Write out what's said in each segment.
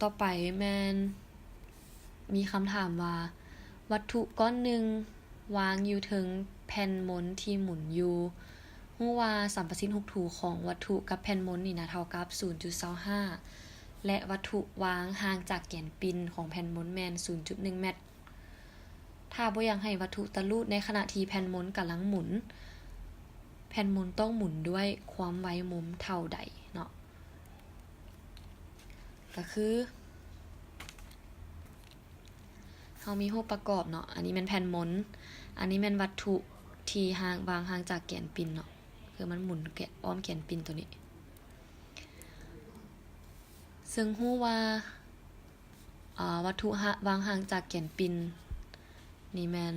ต่อไปแมนมีคำถามว่าวัตถุก้อนหนึ่งวางอยู่ถึงแผ่นมนที่หมุนอยู่รู้ว่าสัมประสิทธิ์หกถูของวัตถุกับแผ่นมนนี่นะเท่ากับ 0.25 และวัตถุวางห่างจากแกนปินของแผ่นมนแมน 0.1 เมตรถ้าบ่อยากให้วัตถุตะลุในขณะที่แผ่นมนกำลังหมุนแผ่นมนต้องหมุนด้วยความไวมุมเท่าใดเนาะก็คือเรามีรูปประกอบเนาะอันนี้เป็นแผ่นมนอันนี้เป็นวัตถุที่วางห่างจากแกนปินเนาะคือมันหมุนอ้อมแกนปินตัวนี้ซึ่งรู้ว่าวัตถุวางห่างจากแกนปินนี่แมน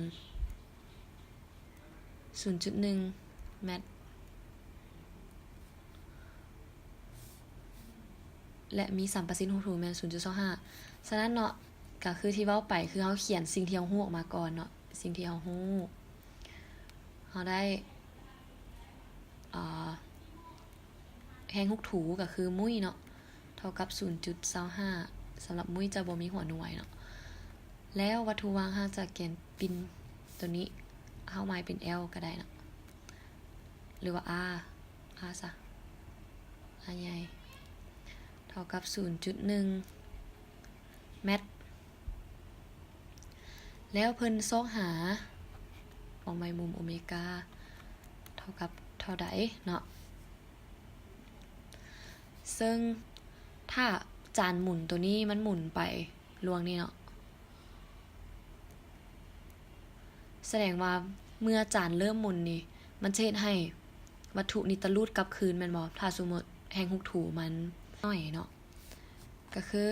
0.1 เมตรและมีสัมประสิทธิ์หกถูแมน 0.25 ฉะนั้นเนาะก็คือที่เว้าไปคือเราเขียนสิ่งที่เราฮู้ออกมาก่อนเนาะสิ่งที่เราฮู้เราได้แห่งหกถูก็คือมุ้ยเนาะเท่ากับ 0.25 สำหรับมุ้ยจะบ่มีหัวหน่วยเนาะแล้ววัตถุวางห่างจากแกนปินตัวนี้เฮาหมายเป็น L ก็ได้เนาะหรือว่า R ซะ R ใหญ่เท่ากับ 0.1 เมตรแล้วเพิ่นซอกหาของไมมุมโอเมก้าเท่ากับเท่าใดเนาะซึ่งถ้าจานหมุนตัวนี้มันหมุนไปลวงนี่เนาะแสดงว่าเมื่อจานเริ่มหมุนนี่มันจะเฮ็ดให้วัตถุนี้ตะลุดกลับคืนแม่นบ่ถ้าสมมุติแห่งหกถูมันน้อยเนาะก็คือ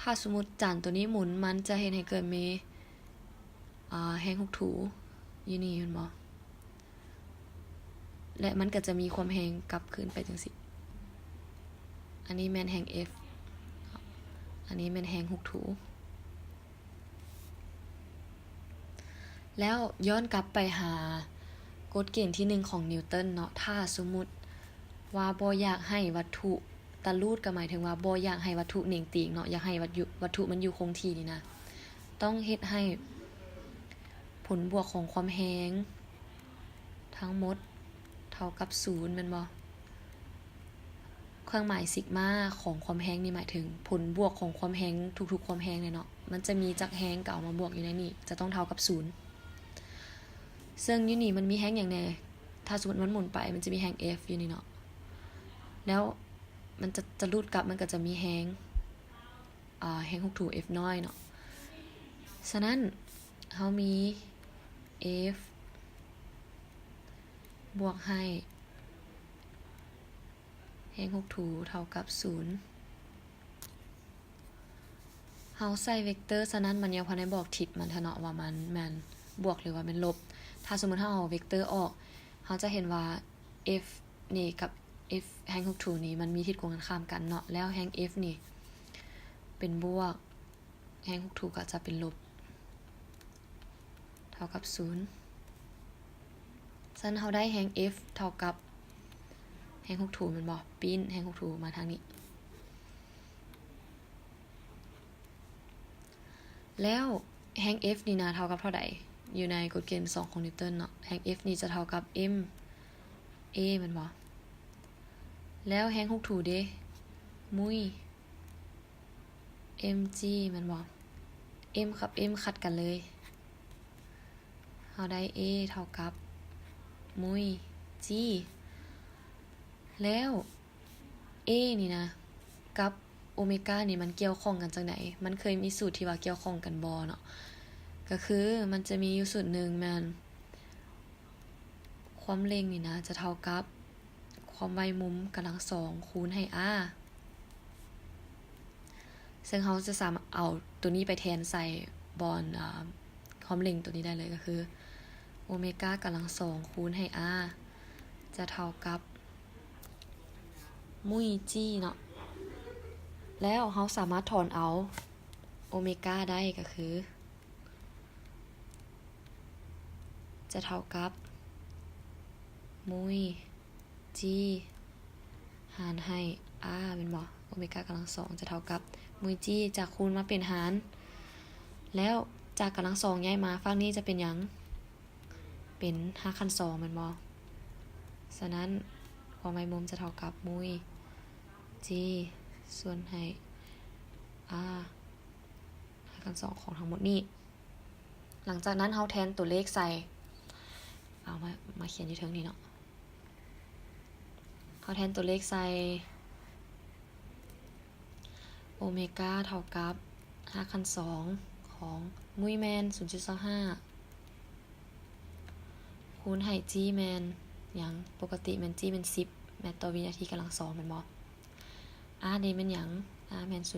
ถ้าสมมุติจานตัวนี้หมุนมันจะเฮ็ดให้เกิดมีแห่งหกถูอยู่นี่แม่นบ่และมันก็จะมีความแรงกลับคืนไปจังซี่อันนี้แม่นแห่ง F อันนี้แม่นแห่งหกถูแล้วย้อนกลับไปหากฎเกณฑ์ที่1ของนิวตันเนาะถ้าสมมุติว่าบ่อยากให้วัตถุตะลูดก็หมายถึงว่าบ่อยากให้วัตถุเหน่งติงเนาะอยากให้วัตถุมันอยู่คงที่นี่นะต้องเฮ็ดให้ผลบวกของความแรงทั้งหมดเท่ากับ0แม่นบ่เครื่องหมายซิกมาของความแรงนี่หมายถึงผลบวกของความแรงทุกๆความแรงเนี่ยเนาะมันจะมีจักแรงก็เอามาบวกอยู่ในนี้จะต้องเท่ากับ0ซึ่งอยู่นี่มันมีแฮงอย่างแน่ถ้าสมมติมันหมุนไปมันจะมีแฮง F อยู่นี่เนาะแล้วมันจะรูดกลับมันก็จะมีแฮงแฮง6ถู F น้อยเนาะฉะนั้นเฮามี F บวกให้แฮง6ถูเท่ากับ0เฮาใส่เวกเตอร์ฉะนั้นมันยังพอได้บอกทิศมันเนาะว่ามันบวกหรือว่ามันลบถ้าสมมุติเฮาเอาเวกเตอร์ออกเฮาจะเห็นว่า F นี่กับ F แฮง6ถูนี่มันมีทิศตรงกันข้ามกันเนาะแล้วแฮง F นี่เป็นบวกแฮง6ถูก็จะเป็นลบเท่ากับ0ฉะนั้นเฮาได้แฮง F เท่ากับแฮง6ถูแม่นบ่ปีนแฮง6ถูมาทางนี้แล้วแฮง F นี่นะเท่ากับเท่าใดอยู่ในกฎเกณฑ์2ของนิวตันเนาะแฮง F นี่จะเท่ากับ m a แม่นบ่แล้วแฮง6ถูเด้มุ้ย mg แม่นบ่ m กับ m ขัดกันเลยเฮาได้ a เท่ากับมุ้ย g แล้ว a นี่นะกับโอเมก้านี่มันเกี่ยวข้องกันจังได๋มันเคยมีสูตรที่ว่าเกี่ยวข้องกันบ่เนาะก็คือมันจะมีอยู่สูตรนึงแม่นความเร็งนี่นะจะเท่ากับความไวมุมกำลัง2คูณให้ r ซึ่งเฮาจะสามารถเอาตัวนี้ไปแทนใส่บอนความเร็งตัวนี้ได้เลยก็คือโอเมก้ากำลัง2คูณให้ r จะเท่ากับมุ้ย g เนาะแล้วเฮาสามารถถอนเอาโอเมก้าได้ก็คือจะเท่ากับมุ้ย g หารให้ เป็นบ่โอเมก้ากำลัง2จะเท่ากับมุย g จากคูณมาเป็นหาร แล้วจากกำลัง2ย้ายมาฝั่งนี้จะเป็นหยังเป็น5คัน2แม่นบ่ฉะนั้นความหมายมุมจะเท่ากับมุย g ส่วนให้ r 5คัน2ของทั้งหมดนี้หลังจากนั้นเฮาแทนตัวเลขใส่เอามาเขียนอยู่เทิงนี้เนาะเฮาแทนตัวเลขใส่โอเมก้าเท่ากับ5คัน2ของมุยแมน 0.25 คูณให้ g แมนหยังปกติแมน g เป็น10 แมตต์ต่อวินาทีกำลัง2แม่นบ่ r นี่เป็นหยัง r แมน 0.1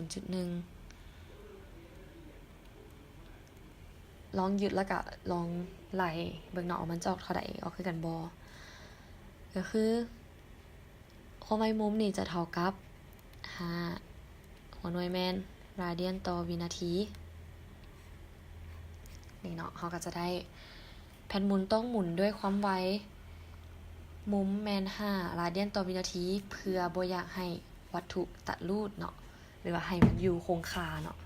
ลองหยุดแล้วก็ลองไล่เบิ่งเนาะมันจะออกเท่าใดออกคือกันบ่ก็คือความหมายมุมนี่จะเท่ากับ5หัวหน่วยแมนราเดียนต่อวินาทีนี่เนาะเขาก็จะได้แผ่นหมุนต้องหมุนด้วยความไวมุมแมน5ราเดียนต่อวินาทีเพื่อบ่อยากให้วัตถุตัดรูดเนาะหรือว่าให้มันอยู่คงคาเนาะ